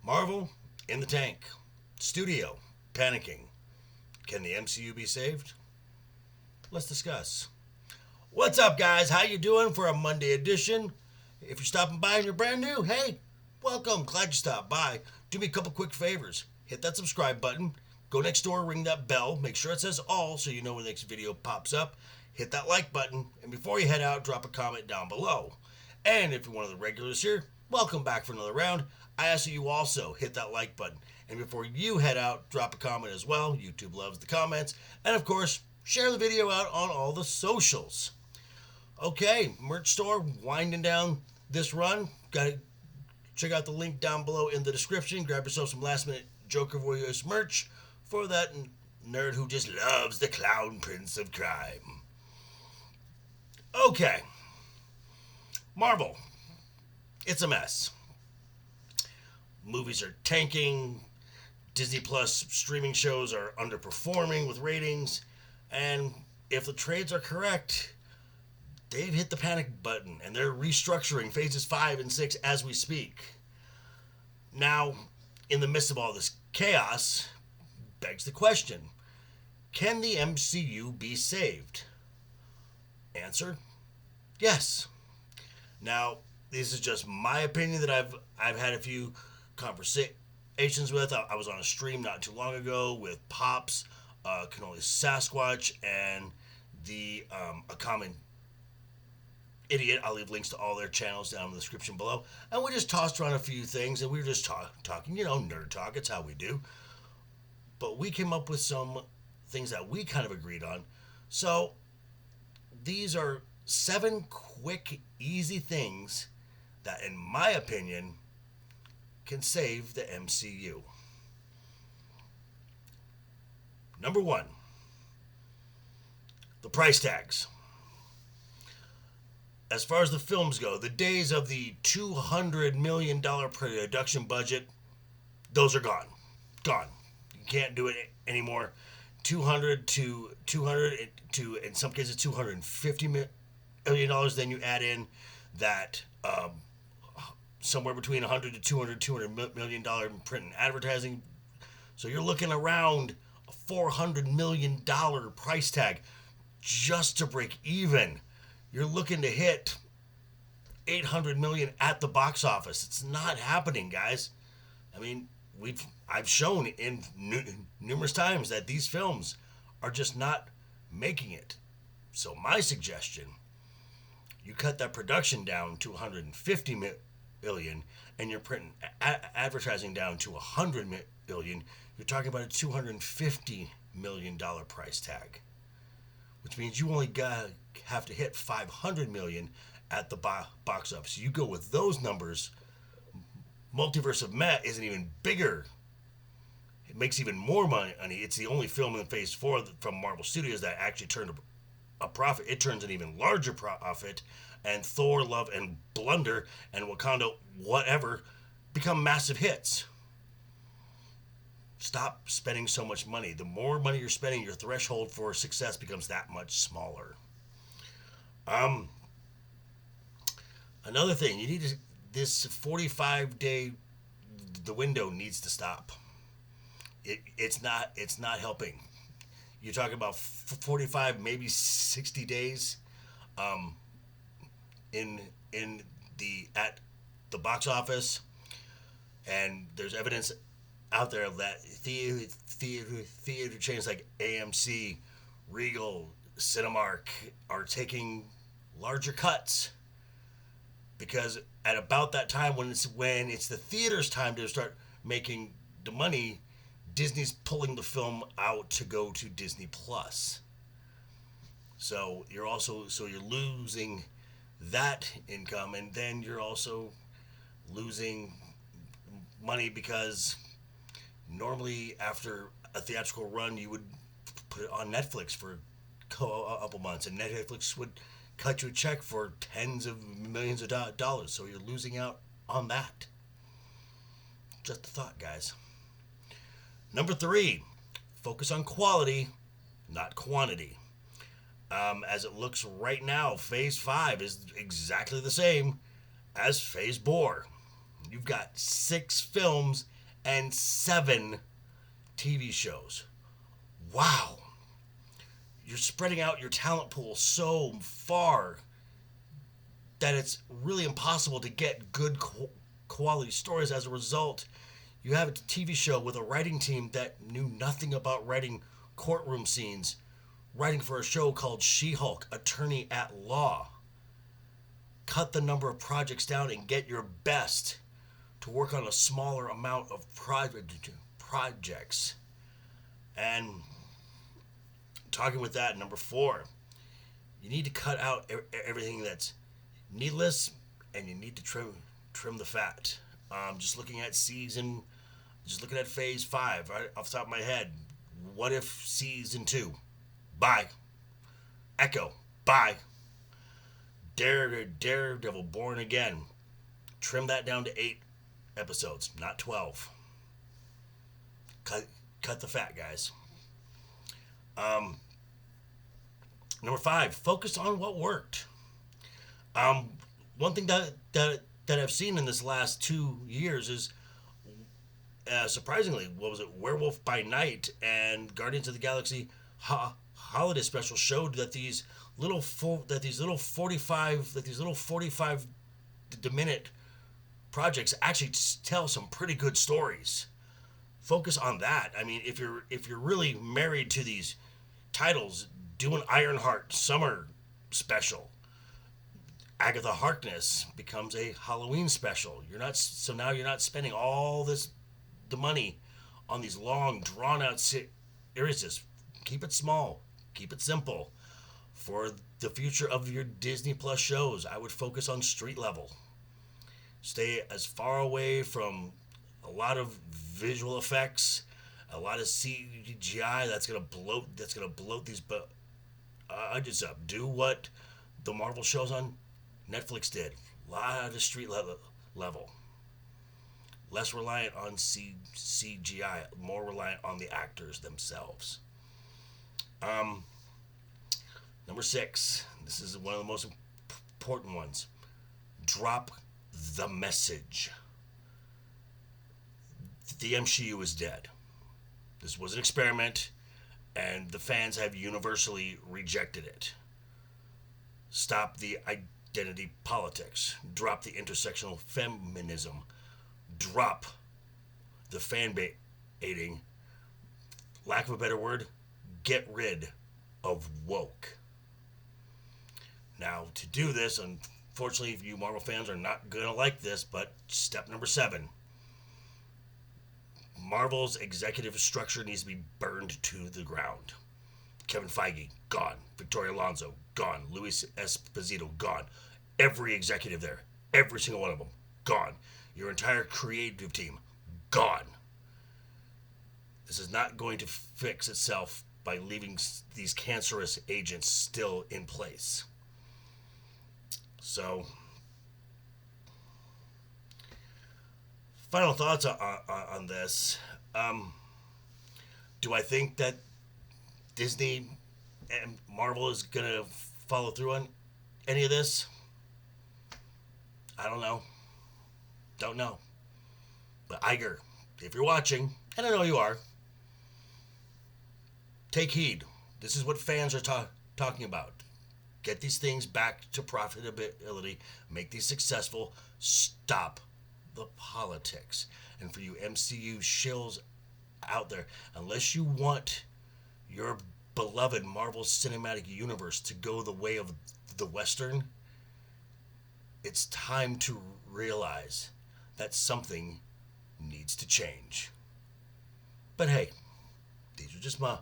Marvel in the tank. Studio panicking. Can the MCU be saved? Let's discuss. What's up, guys? How you doing for a Monday edition? If you're stopping by and you're brand new, hey, welcome. Glad you stopped by. Do me a couple quick favors. Hit that subscribe button. Go next door, ring that bell. Make sure it says all so you know when the next video pops up. Hit that like button. And before you head out, drop a comment down below. And if you're one of the regulars here, welcome back for another round. I ask that you also hit that like button. And before you head out, drop a comment as well. YouTube loves the comments. And of course, share the video out on all the socials. Okay, merch store winding down this run. Got to check out the link down below in the description. Grab yourself some last minute Joker Warriors merch for that nerd who just loves the Clown Prince of Crime. Okay. Marvel. It's a mess. Movies are tanking. Disney Plus streaming shows are underperforming with ratings. And if the trades are correct, they've hit the panic button and they're restructuring phases 5 and 6 as we speak. Now, in the midst of all this chaos, begs the question, can the MCU be saved? Answer, yes. Now, this is just my opinion that I've had a few conversations with. I was on a stream not too long ago with Pops, Cannoli Sasquatch, and a common idiot. I'll leave links to all their channels down in the description below. And we just tossed around a few things, and we were just talking, nerd talk. It's how we do. But we came up with some things that we kind of agreed on. So these are 7 quick, easy things that, in my opinion, can save the MCU. Number 1, the price tags. As far as the films go, the days of the $200 million production budget, those are gone. Gone. You can't do it anymore. 200 to in some cases $250 million. Then you add in that somewhere between 100 to 200 million dollar in print and advertising. So you're looking around a $400 million price tag just to break even. You're looking to hit 800 million at the box office. It's not happening, guys. I mean, I've shown in numerous times that these films are just not making it. So my suggestion, you cut that production down to 150 million and you're printing advertising down to 100 million. You're talking about a $250 million price tag, which means you only have to hit 500 million at the box office. You go with those numbers, Multiverse of Matt isn't even bigger. It makes even more money. It's the only film in Phase 4 from Marvel Studios that actually turned a profit. It turns an even larger profit, and Thor, Love and Blunder and Wakanda, whatever, become massive hits. Stop spending so much money. The more money you're spending, your threshold for success becomes that much smaller. Another thing, you need to, this 45-day, the window needs to stop. It's not helping. You're talking about 45, maybe 60 days, at the box office, and there's evidence out there that theater chains like AMC, Regal, Cinemark are taking larger cuts because at about that time when it's the theater's time to start making the money, Disney's pulling the film out to go to Disney Plus. So you're losing that income, and then you're also losing money because normally after a theatrical run you would put it on Netflix for a couple months, and Netflix would cut you a check for tens of millions of dollars. So you're losing out on that. Just a thought, guys. Number 3, focus on quality, not quantity. As it looks right now, Phase 5 is exactly the same as Phase 4. You've got 6 films and 7 TV shows. Wow. You're spreading out your talent pool so far that it's really impossible to get good quality stories. As a result, you have a TV show with a writing team that knew nothing about writing courtroom scenes, writing for a show called She-Hulk, Attorney at Law. Cut the number of projects down and get your best to work on a smaller amount of projects. And talking with that, number 4, you need to cut out everything that's needless, and you need to trim the fat. Just looking at phase 5 right off the top of my head. What if season 2? Bye. Echo. Bye. Daredevil Born Again. Trim that down to 8 episodes, not 12. Cut the fat, guys. Number 5, focus on what worked. One thing that I've seen in this last 2 years is, surprisingly, what was it? Werewolf by Night and Guardians of the Galaxy holiday special showed that these little 45 minute projects actually tell some pretty good stories. Focus on that. I mean, if you're really married to these titles, do an Ironheart summer special. Agatha Harkness becomes a Halloween special. Now you're not spending all the money on these long, drawn out series. Just keep it small, keep it simple. For the future of your Disney Plus shows, I would focus on street level. Stay as far away from a lot of visual effects, a lot of CGI that's gonna bloat these budgets up. Do what the Marvel shows on Netflix did. A lot of street level. Less reliant on CGI, more reliant on the actors themselves. Number 6. This is one of the most important ones. Drop the message. The MCU is dead. This was an experiment, and the fans have universally rejected it. Stop the identity politics. Drop the intersectional feminism. Drop the fan baiting. Lack of a better word, get rid of woke. Now, to do this, unfortunately, if you Marvel fans are not going to like this, but step number 7. Marvel's executive structure needs to be burned to the ground. Kevin Feige, gone. Victoria Alonso, gone. Luis Esposito, gone. Every executive there, every single one of them, gone. Your entire creative team, gone. This is not going to fix itself by leaving these cancerous agents still in place. So, final thoughts on this. Do I think that Disney and Marvel is going to follow through on any of this? I don't know. Don't know. But Iger, if you're watching, and I know you are, take heed. This is what fans are talking about. Get these things back to profitability. Make these successful. Stop the politics. And for you MCU shills out there, unless you want your beloved Marvel Cinematic Universe to go the way of the Western, it's time to realize that something needs to change. But hey, these are just my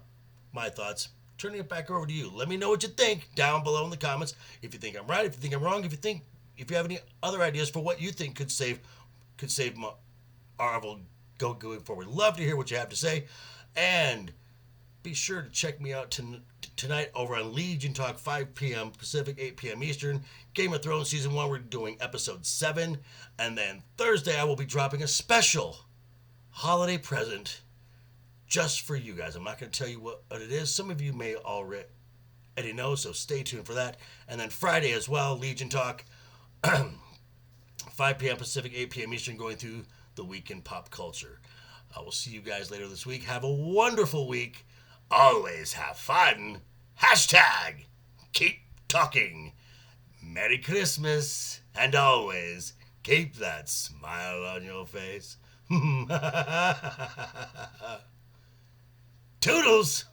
thoughts. Turning it back over to you. Let me know what you think down below in the comments. If you think I'm right, if you think I'm wrong, if you have any other ideas for what you think could save Marvel going forward. Love to hear what you have to say. And be sure to check me out tonight over on Legion Talk, 5 p.m. Pacific, 8 p.m. Eastern. Game of Thrones Season 1, we're doing Episode 7. And then Thursday, I will be dropping a special holiday present just for you guys. I'm not going to tell you what it is. Some of you may already know, so stay tuned for that. And then Friday as well, Legion Talk, 5 p.m. Pacific, 8 p.m. Eastern, going through the week in pop culture. I will see you guys later this week. Have a wonderful week. Always have fun. Hashtag keep talking. Merry Christmas. And always keep that smile on your face. Toodles.